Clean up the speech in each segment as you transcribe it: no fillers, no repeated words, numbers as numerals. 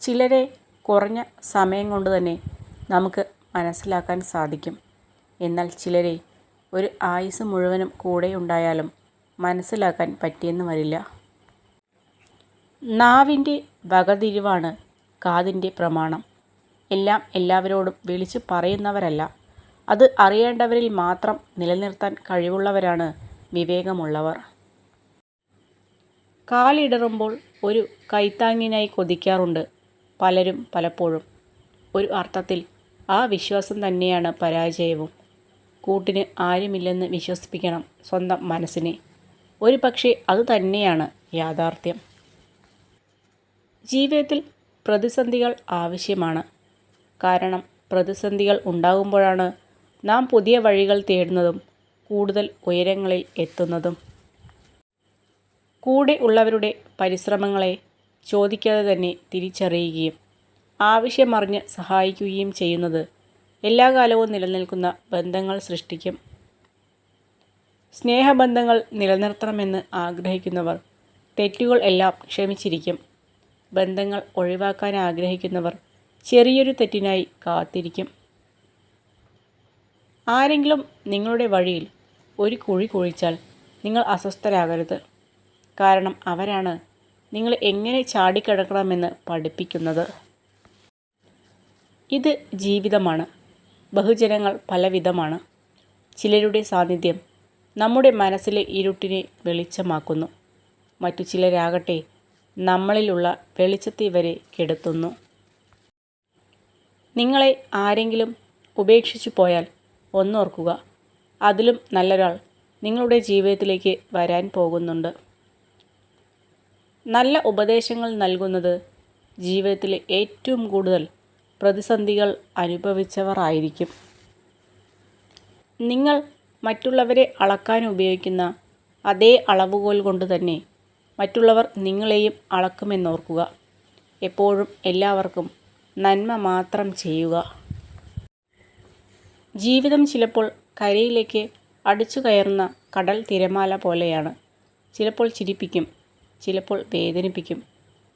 ചിലരെ കുറഞ്ഞ സമയം കൊണ്ട് തന്നെ നമുക്ക് മനസ്സിലാക്കാൻ സാധിക്കും. എന്നാൽ ചിലരെ ഒരു ആയുസ്സ് മുഴുവനും കൂടെ ഉണ്ടായാലും മനസ്സിലാക്കാൻ പറ്റിയെന്ന് വരില്ല. നാവിൻ്റെ വകതിരിവാണ് കാതിൻ്റെ പ്രമാണം. എല്ലാം എല്ലാവരോടും വിളിച്ചു പറയുന്നവരല്ല. അത് അറിയേണ്ടവരിൽ മാത്രം നിലനിർത്താൻ കഴിവുള്ളവരാണ് വിവേകമുള്ളവർ. കാലിടറുമ്പോൾ ഒരു കൈത്താങ്ങിനായി കൊതിക്കാറുണ്ട് പലരും പലപ്പോഴും. ഒരു അർത്ഥത്തിൽ ആ വിശ്വാസം തന്നെയാണ് പരാജയവും. കൂട്ടിന് ആരുമില്ലെന്ന് വിശ്വസിപ്പിക്കണം സ്വന്തം മനസ്സിനെ. ഒരു പക്ഷേ അതുതന്നെയാണ് യാഥാർത്ഥ്യം. ജീവിതത്തിൽ പ്രതിസന്ധികൾ ആവശ്യമാണ്. കാരണം പ്രതിസന്ധികൾ ഉണ്ടാകുമ്പോഴാണ് നാം പുതിയ വഴികൾ തേടുന്നതും കൂടുതൽ ഉയരങ്ങളിൽ എത്തുന്നതും. കൂടെ ഉള്ളവരുടെ പരിശ്രമങ്ങളെ ചോദിക്കാതെ തന്നെ തിരിച്ചറിയുകയും ആവശ്യമറിഞ്ഞ് സഹായിക്കുകയും ചെയ്യുന്നത് എല്ലാ കാലവും നിലനിൽക്കുന്ന ബന്ധങ്ങൾ സൃഷ്ടിക്കും. സ്നേഹബന്ധങ്ങൾ നിലനിർത്തണമെന്ന് ആഗ്രഹിക്കുന്നവർ തെറ്റുകൾ എല്ലാം ക്ഷമിച്ചിരിക്കും. ബന്ധങ്ങൾ ഒഴിവാക്കാൻ ആഗ്രഹിക്കുന്നവർ ചെറിയൊരു തെറ്റിനായി കാത്തിരിക്കും. ആരെങ്കിലും നിങ്ങളുടെ വഴിയിൽ ഒരു കുഴി കുഴിച്ചാൽ നിങ്ങൾ അസ്വസ്ഥരാകരുത്. കാരണം അവരാണ് നിങ്ങൾ എങ്ങനെ ചാടിക്കടക്കണമെന്ന് പഠിപ്പിക്കുന്നത്. ഇത് ജീവിതമാണ്. ബഹുജനങ്ങൾ പലവിധമാണ്. ചിലരുടെ സാന്നിധ്യം നമ്മുടെ മനസ്സിലെ ഇരുട്ടിനെ വെളിച്ചമാക്കുന്നു. മറ്റു ചിലരാകട്ടെ നമ്മളിലുള്ള വെളിച്ചത്തെ വരെ കെടുത്തുന്നു. നിങ്ങളെ ആരെങ്കിലും ഉപേക്ഷിച്ചു പോയാൽ ഒന്നോർക്കുക, അതിലും നല്ലൊരാൾ നിങ്ങളുടെ ജീവിതത്തിലേക്ക് വരാൻ പോകുന്നുണ്ട്. നല്ല ഉപദേശങ്ങൾ നൽകുന്നത് ജീവിതത്തിലെ ഏറ്റവും കൂടുതൽ പ്രതിസന്ധികൾ അനുഭവിച്ചവർ ആയിരിക്കും. നിങ്ങൾ മറ്റുള്ളവരെ അളക്കാൻ ഉപയോഗിക്കുന്ന അതേ അളവുകോൽ കൊണ്ട് തന്നെ മറ്റുള്ളവർ നിങ്ങളെയും അളക്കുമെന്നോർക്കുക. എപ്പോഴും എല്ലാവർക്കും നന്മ മാത്രം ചെയ്യുക. ജീവിതം ചിലപ്പോൾ കരയിലേക്ക് അടിച്ചു കയറുന്ന കടൽ തിരമാല പോലെയാണ്. ചിലപ്പോൾ ചിരിപ്പിക്കും, ചിലപ്പോൾ വേദനിപ്പിക്കും,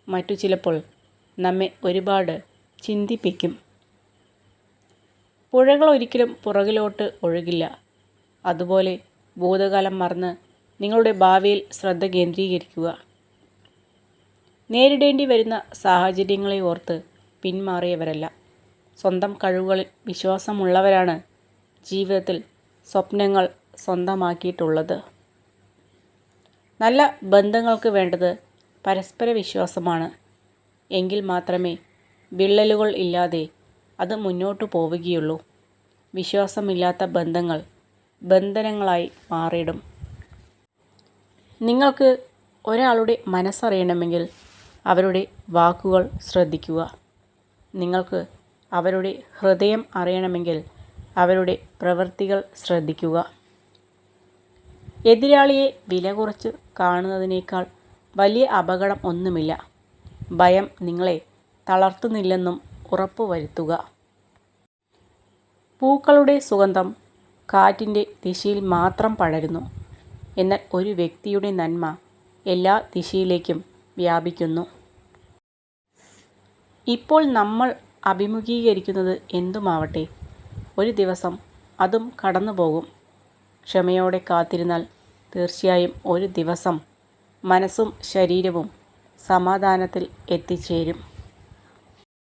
മറ്റു ചിലപ്പോൾ നമ്മെ ഒരുപാട് ചിന്തിപ്പിക്കും. പുഴകൾ ഒരിക്കലും പുറകിലോട്ട് ഒഴുകില്ല. അതുപോലെ ഭൂതകാലം മറന്ന് നിങ്ങളുടെ ഭാവിയിൽ ശ്രദ്ധ കേന്ദ്രീകരിക്കുക. നേരിടേണ്ടി വരുന്ന സാഹചര്യങ്ങളെ ഓർത്ത് പിന്മാറിയവരല്ല, സ്വന്തം കഴിവുകളിൽ വിശ്വാസമുള്ളവരാണ് ജീവിതത്തിൽ സ്വപ്നങ്ങൾ സ്വന്തമാക്കിയിട്ടുള്ളത്. നല്ല ബന്ധങ്ങൾക്ക് വേണ്ടത് പരസ്പര വിശ്വാസമാണ്. എങ്കിൽ മാത്രമേ വിള്ളലുകൾ ഇല്ലാതെ അത് മുന്നോട്ടു പോവുകയുള്ളൂ. വിശ്വാസമില്ലാത്ത ബന്ധങ്ങൾ ബന്ധനങ്ങളായി മാറിയിടും. നിങ്ങൾക്ക് ഒരാളുടെ മനസ്സറിയണമെങ്കിൽ അവരുടെ വാക്കുകൾ ശ്രദ്ധിക്കുക. നിങ്ങൾക്ക് അവരുടെ ഹൃദയം അറിയണമെങ്കിൽ അവരുടെ പ്രവൃത്തികൾ ശ്രദ്ധിക്കുക. എതിരാളിയെ വില കുറച്ച് കാണുന്നതിനേക്കാൾ വലിയ അപകടം ഒന്നുമില്ല. ഭയം നിങ്ങളെ തളർത്തുന്നില്ലെന്നും ഉറപ്പുവരുത്തുക. പൂക്കളുടെ സുഗന്ധം കാറ്റിൻ്റെ ദിശയിൽ മാത്രം പടരുന്നു. എന്നാൽ ഒരു വ്യക്തിയുടെ നന്മ എല്ലാ ദിശയിലേക്കും വ്യാപിക്കുന്നു. ഇപ്പോൾ നമ്മൾ അഭിമുഖീകരിക്കുന്നത് എന്തുമാവട്ടെ, ഒരു ദിവസം അതും കടന്നുപോകും. ക്ഷമയോടെ കാത്തിരുന്നാൽ തീർച്ചയായും ഒരു ദിവസം മനസ്സും ശരീരവും സമാധാനത്തിൽ എത്തിച്ചേരും.